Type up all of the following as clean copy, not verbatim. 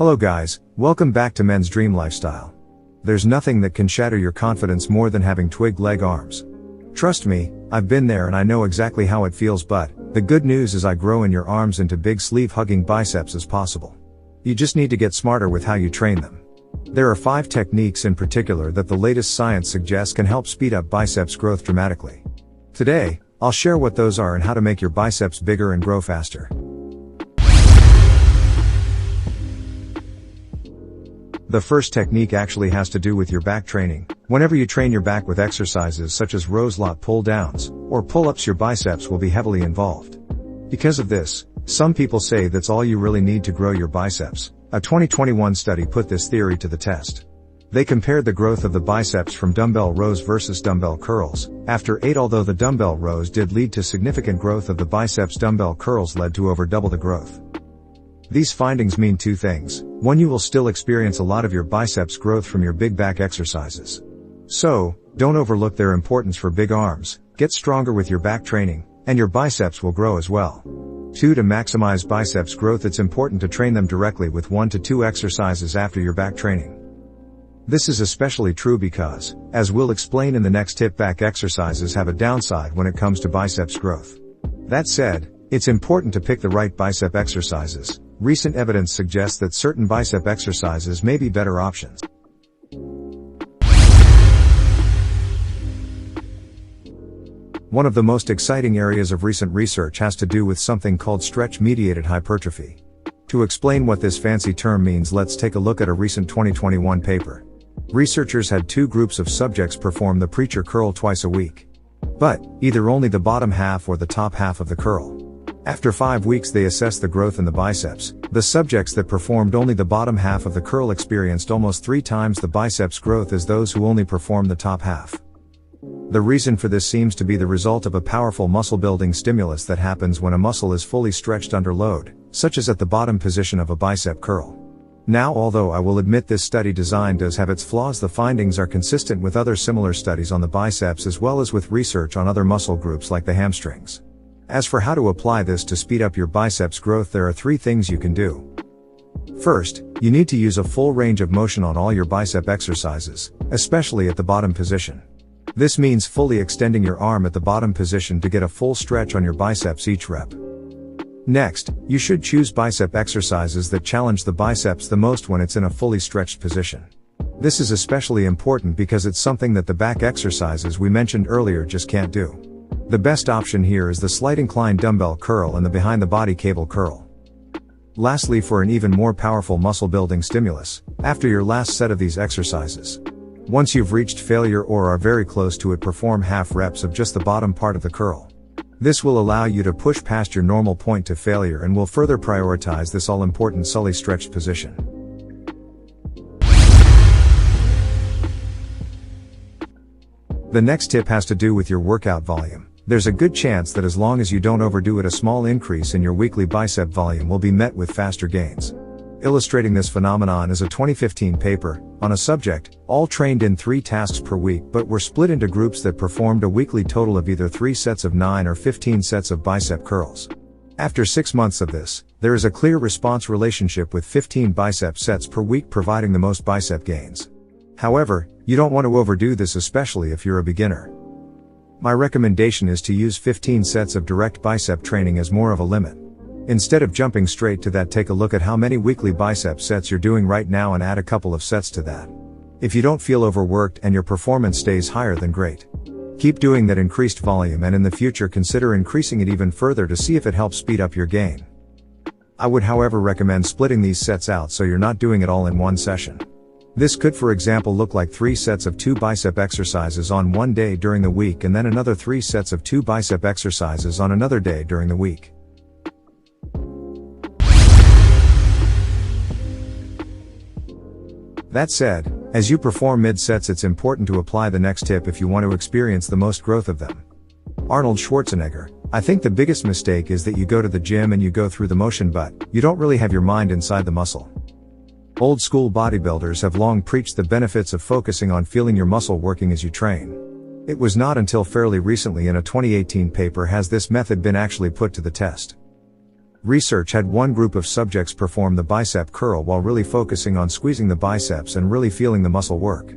Hello guys, welcome back to Men's Dream Lifestyle. There's nothing that can shatter your confidence more than having twig leg arms. Trust me, I've been there and I know exactly how it feels, but the good news is I grow in your arms into big sleeve-hugging biceps as possible. You just need to get smarter with how you train them. There are 5 techniques in particular that the latest science suggests can help speed up biceps growth dramatically. Today, I'll share what those are and how to make your biceps bigger and grow faster. The first technique actually has to do with your back training. Whenever you train your back with exercises such as row-squat pull-downs or pull-ups, your biceps will be heavily involved. Because of this, some people say that's all you really need to grow your biceps. A 2021 study put this theory to the test. They compared the growth of the biceps from dumbbell rows versus dumbbell curls. After 8, although the dumbbell rows did lead to significant growth of the biceps, dumbbell curls led to over double the growth. These findings mean 2 things. 1, you will still experience a lot of your biceps growth from your big back exercises. So, don't overlook their importance for big arms. Get stronger with your back training, and your biceps will grow as well. 2, to maximize biceps growth, it's important to train them directly with 1 to 2 exercises after your back training. This is especially true because, as we'll explain in the next tip, back exercises have a downside when it comes to biceps growth. That said, it's important to pick the right bicep exercises. Recent evidence suggests that certain bicep exercises may be better options. One of the most exciting areas of recent research has to do with something called stretch-mediated hypertrophy. To explain what this fancy term means, let's take a look at a recent 2021 paper. Researchers had 2 groups of subjects perform the preacher curl twice a week. But, either only the bottom half or the top half of the curl. After 5 weeks they assessed the growth in the biceps. The subjects that performed only the bottom half of the curl experienced almost 3 times the biceps growth as those who only performed the top half. The reason for this seems to be the result of a powerful muscle building stimulus that happens when a muscle is fully stretched under load, such as at the bottom position of a bicep curl. Now, although I will admit this study design does have its flaws, the findings are consistent with other similar studies on the biceps as well as with research on other muscle groups like the hamstrings. As for how to apply this to speed up your biceps growth, there are 3 things you can do. First, you need to use a full range of motion on all your bicep exercises, especially at the bottom position. This means fully extending your arm at the bottom position to get a full stretch on your biceps each rep. Next, you should choose bicep exercises that challenge the biceps the most when it's in a fully stretched position. This is especially important because it's something that the back exercises we mentioned earlier just can't do. The best option here is the slight incline dumbbell curl and the behind the body cable curl. Lastly, for an even more powerful muscle building stimulus, after your last set of these exercises, once you've reached failure or are very close to it, perform half reps of just the bottom part of the curl. This will allow you to push past your normal point to failure and will further prioritize this all-important fully stretched position. The next tip has to do with your workout volume. There's a good chance that as long as you don't overdo it, a small increase in your weekly bicep volume will be met with faster gains. Illustrating this phenomenon is a 2015 paper on a subject, all trained in 3 tasks per week but were split into groups that performed a weekly total of either 3 sets of 9 or 15 sets of bicep curls. After 6 months of this, there is a clear response relationship with 15 bicep sets per week providing the most bicep gains. However, you don't want to overdo this, especially if you're a beginner. My recommendation is to use 15 sets of direct bicep training as more of a limit. Instead of jumping straight to that, take a look at how many weekly bicep sets you're doing right now and add a couple of sets to that. If you don't feel overworked and your performance stays higher, then great. Keep doing that increased volume, and in the future consider increasing it even further to see if it helps speed up your gain. I would, however, recommend splitting these sets out so you're not doing it all in one session. This could, for example, look like 3 sets of 2 bicep exercises on one day during the week and then another 3 sets of 2 bicep exercises on another day during the week. That said, as you perform mid-sets, it's important to apply the next tip if you want to experience the most growth of them. Arnold Schwarzenegger: I think the biggest mistake is that you go to the gym and you go through the motion but you don't really have your mind inside the muscle. Old school bodybuilders have long preached the benefits of focusing on feeling your muscle working as you train. It was not until fairly recently in a 2018 paper has this method been actually put to the test. Research had one group of subjects perform the bicep curl while really focusing on squeezing the biceps and really feeling the muscle work.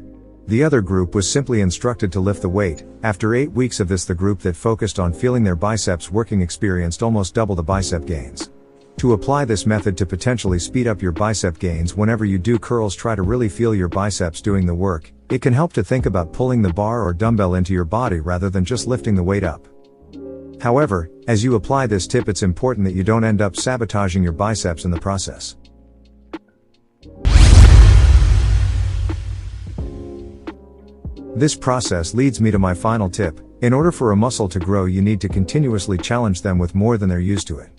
The other group was simply instructed to lift the weight. After 8 weeks of this, the group that focused on feeling their biceps working experienced almost double the bicep gains. To apply this method to potentially speed up your bicep gains whenever you do curls, try to really feel your biceps doing the work. It can help to think about pulling the bar or dumbbell into your body rather than just lifting the weight up. However, as you apply this tip, it's important that you don't end up sabotaging your biceps in the process. This process leads me to my final tip. In order for a muscle to grow, you need to continuously challenge them with more than they're used to it.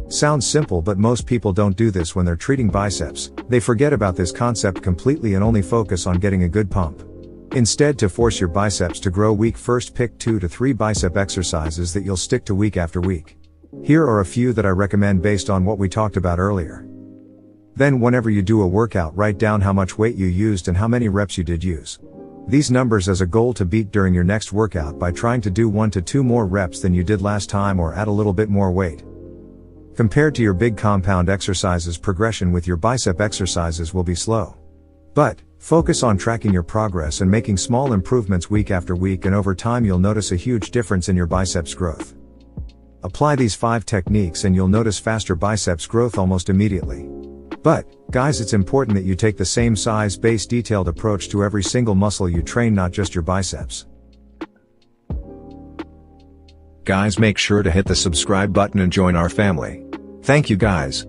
Sounds simple, but most people don't do this when they're treating biceps. They forget about this concept completely and only focus on getting a good pump. Instead, to force your biceps to grow week, first pick 2 to 3 bicep exercises that you'll stick to week after week. Here are a few that I recommend based on what we talked about earlier. Then whenever you do a workout, write down how much weight you used and how many reps you did use. These numbers as a goal to beat during your next workout by trying to do 1 to 2 more reps than you did last time, or add a little bit more weight. Compared to your big compound exercises, progression with your bicep exercises will be slow. But focus on tracking your progress and making small improvements week after week, and over time you'll notice a huge difference in your biceps growth. Apply these 5 techniques and you'll notice faster biceps growth almost immediately. But, guys, it's important that you take the same size-based detailed approach to every single muscle you train, not just your biceps. Guys, make sure to hit the subscribe button and join our family. Thank you, guys.